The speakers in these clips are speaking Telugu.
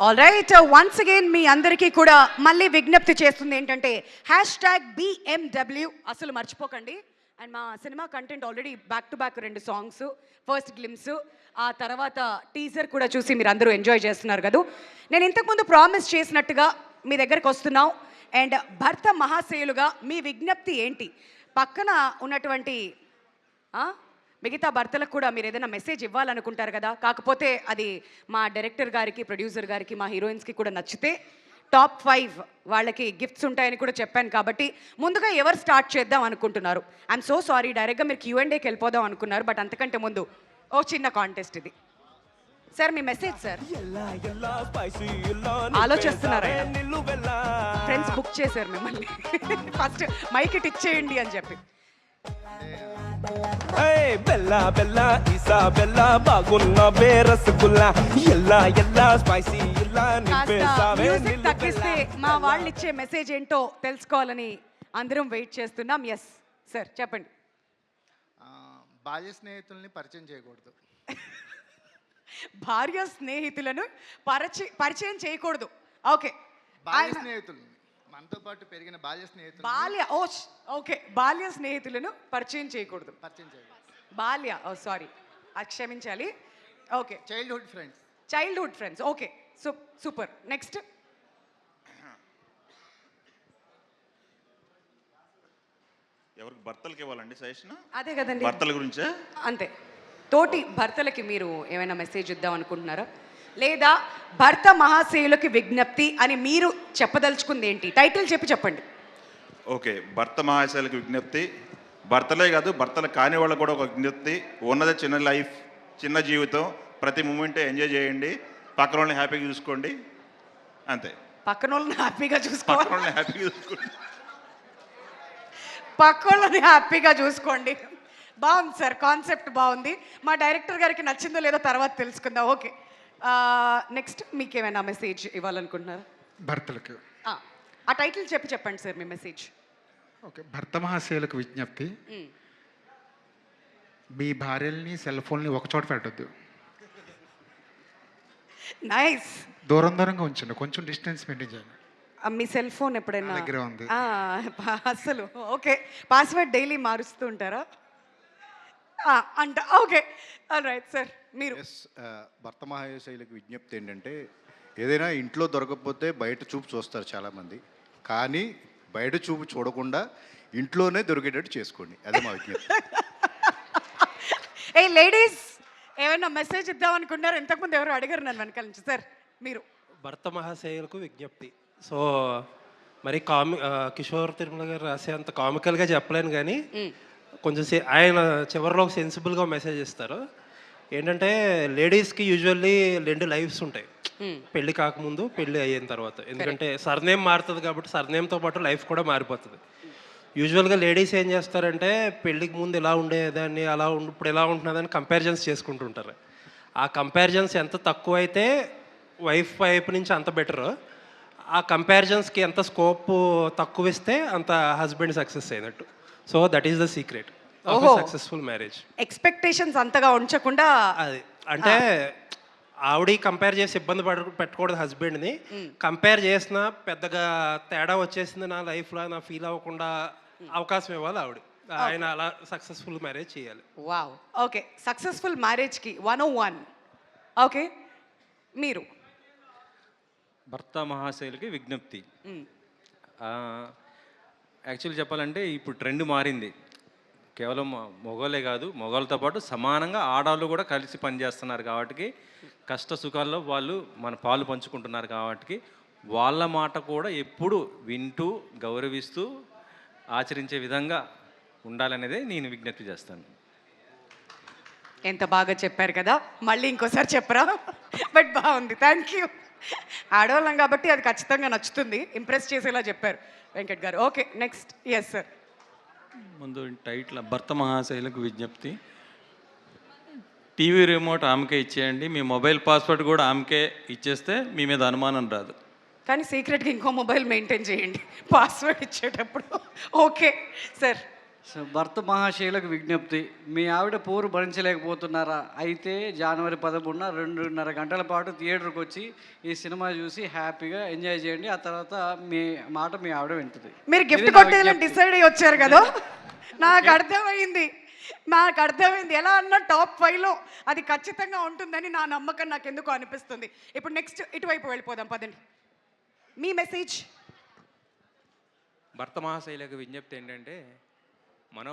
ఆల్ రైట్, వన్స్ అగైన్ మీ అందరికీ కూడా మళ్ళీ విజ్ఞప్తి చేస్తుంది ఏంటంటే #BMW అసలు మర్చిపోకండి. అండ్ మా cinema content already back to back 2 songs, first glimpse, ఆ తర్వాత టీజర్ కూడా చూసి మీరు అందరూ ఎంజాయ్ చేస్తున్నారు కదా. నేను ఇంతకుముందు ప్రామిస్ చేసినట్టుగా మీ దగ్గరకు వస్తున్నాం. అండ్ భర్త మహాశయులుగా మీ విజ్ఞప్తి ఏంటి? పక్కన ఉన్నటువంటి మిగతా భర్తలకు కూడా మీరు ఏదైనా మెసేజ్ ఇవ్వాలనుకుంటారు కదా. కాకపోతే అది మా డైరెక్టర్ గారికి, ప్రొడ్యూసర్ గారికి, మా హీరోయిన్స్కి కూడా నచ్చితే టాప్ 5 వాళ్ళకి గిఫ్ట్స్ ఉంటాయని కూడా చెప్పాను. కాబట్టి ముందుగా ఎవరు స్టార్ట్ చేద్దాం అనుకుంటున్నారు? ఐఎమ్ సో సారీ, డైరెక్ట్గా మీరు Q&Aకి వెళ్ళిపోదాం అనుకున్నారు. బట్ అంతకంటే ముందు ఓ చిన్న కాంటెస్ట్ ఇది. సార్ మీ మెసేజ్ సార్. ఆలోచిస్తున్నారా? ఫ్రెండ్స్ బుక్ చేశారు మిమ్మల్ని ఫస్ట్ మైక్ ఇచ్చేయండి అని చెప్పి. బెల్లా బెల్లా ఈసా బెల్లా బాగున్న బేరసగుల్లా ఎల్లా ఎల్లా స్పైసీ ఎల్లా మ్యూజిక్ తగ్గిస్తే మా వాళ్ళు ఇచ్చే మెసేజ్ ఏంటో తెలుసుకోవాలని అందరం వెయిట్ చేస్తున్నాం. ఎస్ సార్ చెప్పండి. బాల్య స్నేహితుల్ని పరిచయం చేయకూడదు. భార్య స్నేహితులను పరిచయం చేయకూడదు. ఓకే, బాల్య స్నేహితులు మనతో పాటు పెరిగిన బాల్య స్నేహితులు బాల్య స్నేహితులను పరిచయం చేయకూడదు. బాల్య సారీ, క్షమించాలి. Okay, childhood friends. Okay, super. Next ఎవరికి? భర్తలకి ఇవ్వాలండి సజెషన్? అదే కదండి, భర్తల గురించే. అంతే. తోటి భర్తలకి మీరు ఏమైనా మెసేజ్ ఇద్దాం అనుకుంటున్నారా? లేదా భర్త మహాశయులకి విజ్ఞప్తి అని మీరు చెప్పదలుచుకుంది ఏంటి? టైటిల్ చెప్పండి. ఓకే, భర్త మహాశయులకి విజ్ఞప్తి. భర్తలే కాదు, భర్తలు కాని వాళ్ళకు కూడా ఒక విజ్ఞప్తి. ఉన్నదే చిన్న లైఫ్, చిన్న జీవితం. ప్రతి మూమెంట్ ఎంజాయ్ చేయండి. పక్కన వాళ్ళని హ్యాపీగా చూసుకోండి. అంతే. పక్కన వాళ్ళని హ్యాపీగా చూసుకోండి. బాగుంది సార్, కాన్సెప్ట్ బాగుంది. మా డైరెక్టర్ గారికి నచ్చిందో లేదో తర్వాత తెలుసుకుందాం. ఓకే, నెక్స్ట్ మీకేమైనా మెసేజ్ ఇవ్వాలనుకుంటున్నారా? భర్తలకు ఆ టైటిల్ చెప్పండి సార్ మీ మెసేజ్. ఓకే, భర్త మహాశయులకు విజ్ఞప్తి. మీ భార్యల్ని సెల్ ఫోన్ని ఒకచోట పెట్టద్దు. నైస్. దూరంగా ఉంచండి, కొంచెం డిస్టెన్స్ మెయింటైన్ చేయండి. మీ సెల్ ఫోన్ ఎప్పుడైనా దగ్గర ఉంది? అసలు ఓకే, పాస్వర్డ్ డైలీ మారుస్తూ ఉంటారా అంట? Okay, all right sir. మీరు భర్త మహాశయులకు విజ్ఞప్తి ఏంటంటే, ఏదైనా ఇంట్లో దొరకకపోతే బయట చూపు చూస్తారు చాలామంది, కానీ బయట చూపు చూడకుండా ఇంట్లోనే దొరికేటట్టు చేసుకోండి. అదే మా విజ్ఞప్తి. ఏ లేడీస్ ఏమైనా మెసేజ్ ఇద్దాం అనుకున్నారు? ఇంతకుముందు ఎవరు అడిగారు నన్ను వెనకాల నుంచి. సార్ మీరు. భర్త మహాశయులకు విజ్ఞప్తి. సో మరి కిషోర్ తిరుమల గారు రాసే అంత కామికల్గా చెప్పలేను, కానీ కొంచెం ఆయన చివరిలో ఒక సెన్సిబుల్గా మెసేజ్ ఇస్తారు. ఏంటంటే లేడీస్కి యూజువల్లీ 2 లైఫ్స్ ఉంటాయి, పెళ్ళి కాకముందు, పెళ్ళి అయిన తర్వాత. ఎందుకంటే సర్నేమ్ మారుతుంది కాబట్టి సర్నేమ్తో పాటు లైఫ్ కూడా మారిపోతుంది. యూజువల్గా లేడీస్ ఏం చేస్తారంటే, పెళ్ళికి ముందు ఇలా ఉండేదాన్ని, ఇప్పుడు ఎలా ఉంటున్నదని కంపారిజన్స్ చేసుకుంటుంటారు. ఆ కంపారిజన్స్ ఎంత తక్కువ అయితే వైఫ్ వైపు నుంచి అంత బెటర్. ఆ కంపారిజన్స్కి ఎంత స్కోప్ తక్కువ ఇస్తే అంత హస్బెండ్ సక్సెస్ అయినట్టు. So that is the secret of successful marriage. Expectations అంతగా ఉంచకుండా, అది అంటే ఆవిడ కంపేర్ చేసి ఇబ్బంది పెట్టకూడదు హస్బెండ్ని. కంపేర్ చేసినా పెద్దగా తేడా వచ్చేసింది నా లైఫ్లో నా ఫీల్ అవ్వకుండా అవకాశం ఇవ్వాలి ఆవిడ. ఆయన అలా సక్సెస్ఫుల్ మ్యారేజ్ చేయాలి. Wow, okay. సక్సెస్ఫుల్ మ్యారేజ్కి 101. ఓకే, మీరు. భర్త మహాశయులకి విజ్ఞప్తి. యాక్చువల్లీ చెప్పాలంటే ఇప్పుడు ట్రెండ్ మారింది. కేవలం మగవాళ్ళే కాదు, మగవాళ్ళతో పాటు సమానంగా ఆడవాళ్ళు కూడా కలిసి పనిచేస్తున్నారు. కాబట్టి కష్ట సుఖాల్లో వాళ్ళు మన పాలు పంచుకుంటున్నారు. కాబట్టి వాళ్ళ మాట కూడా ఎప్పుడు వింటూ గౌరవిస్తూ ఆచరించే విధంగా ఉండాలనేదే నేను విజ్ఞప్తి చేస్తాను. ఎంత బాగా చెప్పారు కదా, మళ్ళీ ఇంకోసారి చెప్పరా? బట్ బాగుంది, థ్యాంక్ యూ. ఆడవాళ్ళం కాబట్టి అది ఖచ్చితంగా నచ్చుతుంది. ఇంప్రెస్ చేసేలా చెప్పారు Venkat garu. Okay, next. Yes sir. ముందు టైటిల్ భర్త మహాశయులకు విజ్ఞప్తి. టీవీ రిమోట్ ఆమెకే ఇచ్చేయండి, మీ మొబైల్ పాస్వర్డ్ కూడా ఆమెకే ఇచ్చేస్తే మీ మీద అనుమానం రాదు. కానీ సీక్రెట్గా ఇంకో మొబైల్ మెయింటైన్ చేయండి పాస్వర్డ్ ఇచ్చేటప్పుడు. Okay sir. సో భర్త మహాశయులకు విజ్ఞప్తి, మీ ఆవిడ పోరు భరించలేకపోతున్నారా? అయితే జనవరి 13న 2.5 గంటల పాటు థియేటర్కి వచ్చి ఈ సినిమా చూసి హ్యాపీగా ఎంజాయ్ చేయండి. ఆ తర్వాత మీ మాట మీ ఆవిడ వింటుంది. మీరు ఇది గిఫ్ట్ నా కొట్టేయాలని విజ్ఞప్తి. డిసైడ్ అయ్యి వచ్చారు కదా. నాకు అర్థమైంది ఎలా అన్నా టాప్ 5లో అది ఖచ్చితంగా ఉంటుందని నా నమ్మకం నాకు ఎందుకు అనిపిస్తుంది. ఇప్పుడు నెక్స్ట్ ఇటువైపు వెళ్ళిపోదాం పదండి. మీ మెసేజ్. భర్త మహాశైలకు విజ్ఞప్తి ఏంటంటే మన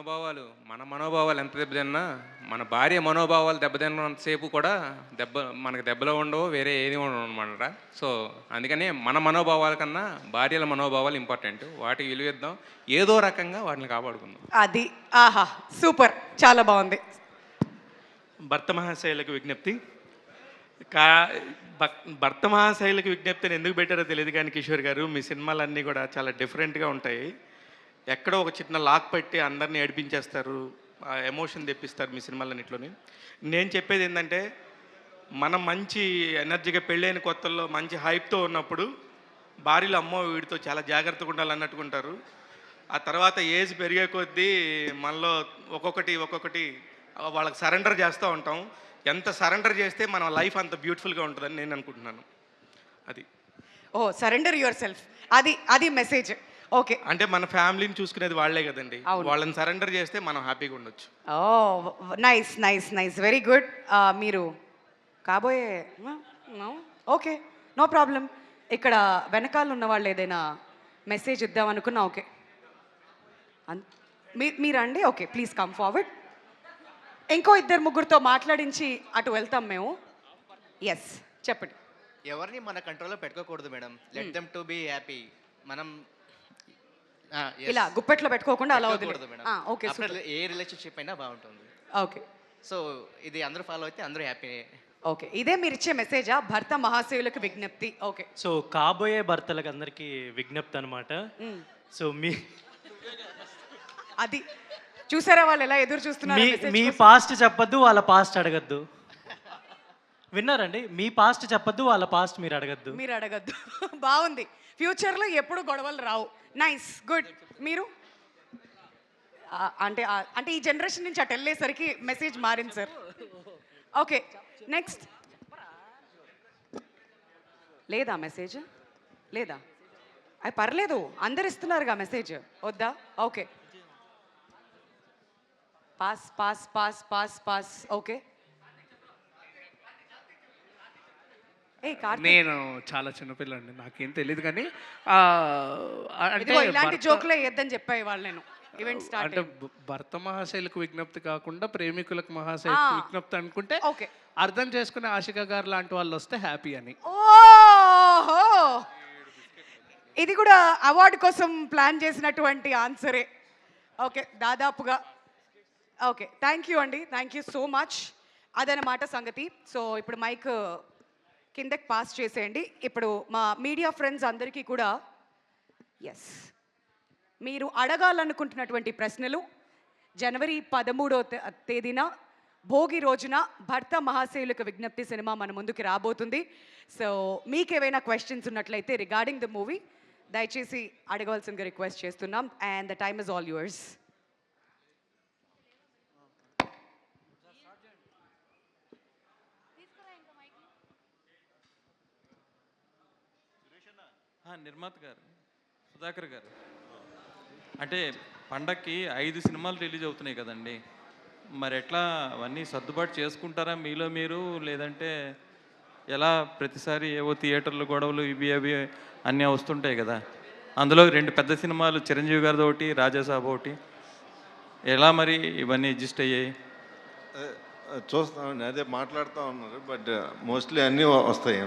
మనోభావాలు ఎంత దెబ్బతిన్నా మన భార్య మనోభావాలు దెబ్బతిన్నంతసేపు కూడా మనకు దెబ్బలో ఉండవు, వేరే ఏది ఉండవు అనమాట. సో అందుకని మన మనోభావాల కన్నా భార్యల మనోభావాలు ఇంపార్టెంట్. వాటికి విలువిద్దాం, ఏదో రకంగా వాటిని కాపాడుకుందాం. అది ఆహా సూపర్, చాలా బాగుంది. భర్త మహాశైలకు విజ్ఞప్తి. భర్త మహాశైలకు విజ్ఞప్తిని ఎందుకు పెట్టారో తెలియదు కానీ కిషోర్ గారు, మీ సినిమాలన్నీ కూడా చాలా డిఫరెంట్గా ఉంటాయి. ఎక్కడో ఒక చిన్న లాక్ పెట్టి అందరినీ ఏడిపించేస్తారు, ఎమోషన్ తెప్పిస్తారు మీ సినిమాలన్నింటిలోని. నేను చెప్పేది ఏంటంటే, మనం మంచి ఎనర్జీగా పెళ్ళైన కొత్తల్లో మంచి హైప్తో ఉన్నప్పుడు భార్యలు అమ్మో వీడితో చాలా జాగ్రత్తగా ఉండాలన్నట్టుకుంటారు. ఆ తర్వాత ఏజ్ పెరిగే కొద్దీ మనలో ఒక్కొక్కటి వాళ్ళకి సరెండర్ చేస్తూ ఉంటాం. ఎంత సరెండర్ చేస్తే మన లైఫ్ అంత బ్యూటిఫుల్గా ఉంటుందని నేను అనుకుంటున్నాను. అది సరెండర్ యువర్ సెల్ఫ్, అది మెసేజ్. ఓకే, అంటే మన ఫ్యామిలీని చూసుకునేది వాళ్ళే కదండి, అవును. వాళ్ళని సరెండర్ చేస్తే మనం హ్యాపీగా ఉండొచ్చు. Nice very good. మీరు కాబోయే ఓకే, నో ప్రాబ్లం. ఇక్కడ వెనకాల ఉన్న వాళ్ళు ఏదైనా మెసేజ్ ఇద్దాం అనుకున్నా. ఓకే, మీరండి. Okay, please come forward. ఇంకో 2-3 మాట్లాడించి అటు వెళ్తాం మేము. ఎస్, చెప్పండి. ఎవరిని మన కంట్రోల్లో పెట్టుకోకూడదు madam. Let them to be happy. మనం ఇలా గుప్పెట్లో పెట్టుకోకుండా అలా పెట్టుకోకూడదు మేడం. ఓకే, After ఏ రిలేషన్షిప్ అయినా బాగుంటుంది. ఓకే. సో ఇది అందరూ ఫాలో అయితే అందరూ హ్యాపీ. ఓకే, ఇదే మీరు ఇచ్చే మెసేజా? భర్త మహాశయులకు విజ్ఞప్తి. ఓకే, సో కాబోయే భర్తలకు అందరికీ విజ్ఞప్తి అనమాట. సో అది చూసారా వాళ్ళు ఎలా ఎదురు చూస్తున్నారు. మీ పాస్ట్ చెప్పొద్దు, వాళ్ళ పాస్ట్ అడగద్దు. విన్నారండి? మీ పాస్ట్ చెప్పొద్దు, వాళ్ళ పాస్ట్ మీరు అడగద్దు. బాగుంది. ఫ్యూచర్లో ఎప్పుడు గొడవలు రావు. Nice, good. మీరు అంటే ఈ జనరేషన్ నుంచి అటు వెళ్ళేసరికి మెసేజ్ మారింది సార్. Okay, next. లేదా మెసేజ్ లేదా? అది పర్లేదు, అందరు ఇస్తున్నారుగా మెసేజ్. వద్దా? Okay, pass. ఓకే. నేను చాలా చిన్నపిల్లండి, నాకేం తెలియదు కానీ ఇలాంటి జోకులే వేద్దని చెప్పాయి వాళ్ళు. నేను ఈవెంట్ స్టార్ట్ అంటే భర్త మహాశైలకు విజ్ఞప్తి కాకుండా ప్రేమికులకు మహాశైలకు విజ్ఞప్తి అనుకుంటే ఓకే, అర్థం చేసుకునే ఆశిక గారు లాంటి వాళ్ళు వస్తే హ్యాపీ అని. ఓహో, ఇది కూడా అవార్డు కోసం ప్లాన్ చేసినటువంటి ఆన్సరే. ఓకే, దాదాపుగా. ఓకే, థ్యాంక్ యూ అండి, థ్యాంక్ యూ సో మచ్. అదనమాట సంగతి. సో ఇప్పుడు మైక్ కిందకి పాస్ చేసేయండి. ఇప్పుడు మా మీడియా ఫ్రెండ్స్ అందరికీ కూడా ఎస్, మీరు అడగాలనుకుంటున్నటువంటి ప్రశ్నలు జనవరి 13వ తేదీన భోగి రోజున భర్త మహాశయులకు విజ్ఞప్తి సినిమా మన ముందుకు రాబోతుంది. సో మీకేమైనా క్వశ్చన్స్ ఉన్నట్లయితే రిగార్డింగ్ ద మూవీ దయచేసి అడగవలసిందిగా రిక్వెస్ట్ చేస్తున్నాం. And the time is all yours. నిర్మాత గారు, సుధాకర్ గారు, అంటే పండక్కి 5 సినిమాలు రిలీజ్ అవుతున్నాయి కదండి, మరి ఎట్లా అవన్నీ సర్దుబాటు చేసుకుంటారా మీలో మీరు? లేదంటే ఎలా? ప్రతిసారి ఏవో థియేటర్లు గొడవలు ఇవి అవి అన్నీ వస్తుంటాయి కదా. అందులో 2 పెద్ద సినిమాలు చిరంజీవి గారిది ఒకటి, రాజాసాబ్ ఒకటి. ఎలా మరి ఇవన్నీ అడ్జస్ట్ అయ్యాయి? చూస్తామండి, అదే మాట్లాడుతూ ఉన్నారు. బట్ మోస్ట్లీ అన్నీ వస్తాయి.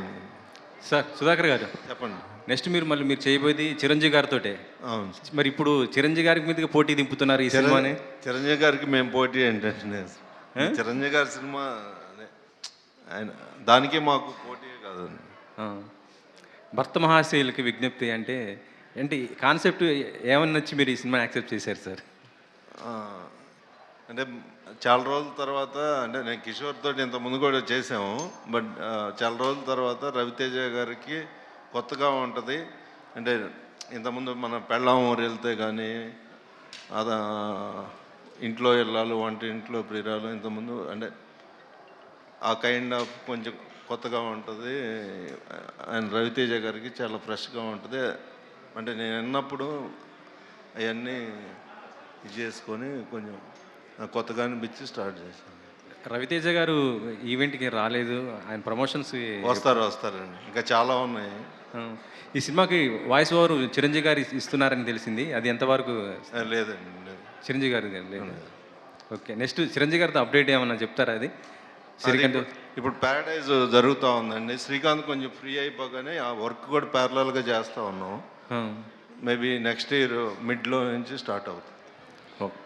సార్ సుధాకర్ గారు చెప్పండి. నెక్స్ట్ మీరు చేయబోయేది చిరంజీవి గారితో. అవును, మరి ఇప్పుడు చిరంజీవి గారి మీదకి పోటీ దింపుతున్నారు ఈ సినిమాని. చిరంజీవి గారికి మేము పోటీ ఏంటంటే, చిరంజీవి గారి సినిమా ఆయన దానికి మాకు పోటీ కాదండి. భర్త మహాశయులకి విజ్ఞప్తి అంటే ఏంటి కాన్సెప్ట్? ఏమని నచ్చి మీరు ఈ సినిమా యాక్సెప్ట్ చేశారు సార్? అంటే చాలా రోజుల తర్వాత, అంటే నేను కిషోర్ తోటి ఇంత ముందు కూడా చేసాము. బట్ చాలా రోజుల తర్వాత రవితేజ గారికి కొత్తగా ఉంటుంది. అంటే ఇంతకుముందు మన పెళ్ళాం ఊరు వెళ్తే కానీ అదా ఇంట్లో ఇల్లాలు వంట ఇంట్లో ప్రియురాలు ఇంతకుముందు అంటే ఆ కైండ్ ఆఫ్ కొంచెం కొత్తగా ఉంటుంది. అండ్ రవితేజ గారికి చాలా ఫ్రెష్గా ఉంటుంది. అంటే నేను విన్నప్పుడు అవన్నీ ఇది చేసుకొని కొంచెం నాకు కొత్తగా అనిపించి స్టార్ట్ చేశాను. రవితేజ గారు ఈవెంట్కి రాలేదు, ఆయన ప్రమోషన్స్ వస్తారండి, ఇంకా చాలా ఉన్నాయి. ఈ సినిమాకి వాయిస్ ఓవర్ చిరంజీవి గారు ఇస్తున్నారని తెలిసింది, అది ఎంతవరకు? లేదండి, లేదు. చిరంజీవి గారు లేదు. ఓకే, నెక్స్ట్ చిరంజీవి గారితో అప్డేట్ ఏమన్నా చెప్తారా? అది శ్రీకాంత్ ఇప్పుడు ప్యారడైజ్ జరుగుతూ ఉందండి. శ్రీకాంత్ కొంచెం ఫ్రీ అయిపోగానే ఆ వర్క్ కూడా ప్యారలల్గా చేస్తూ ఉన్నాం. మేబీ నెక్స్ట్ ఇయర్ మిడ్లో నుంచి స్టార్ట్ అవుతుంది. ఓకే.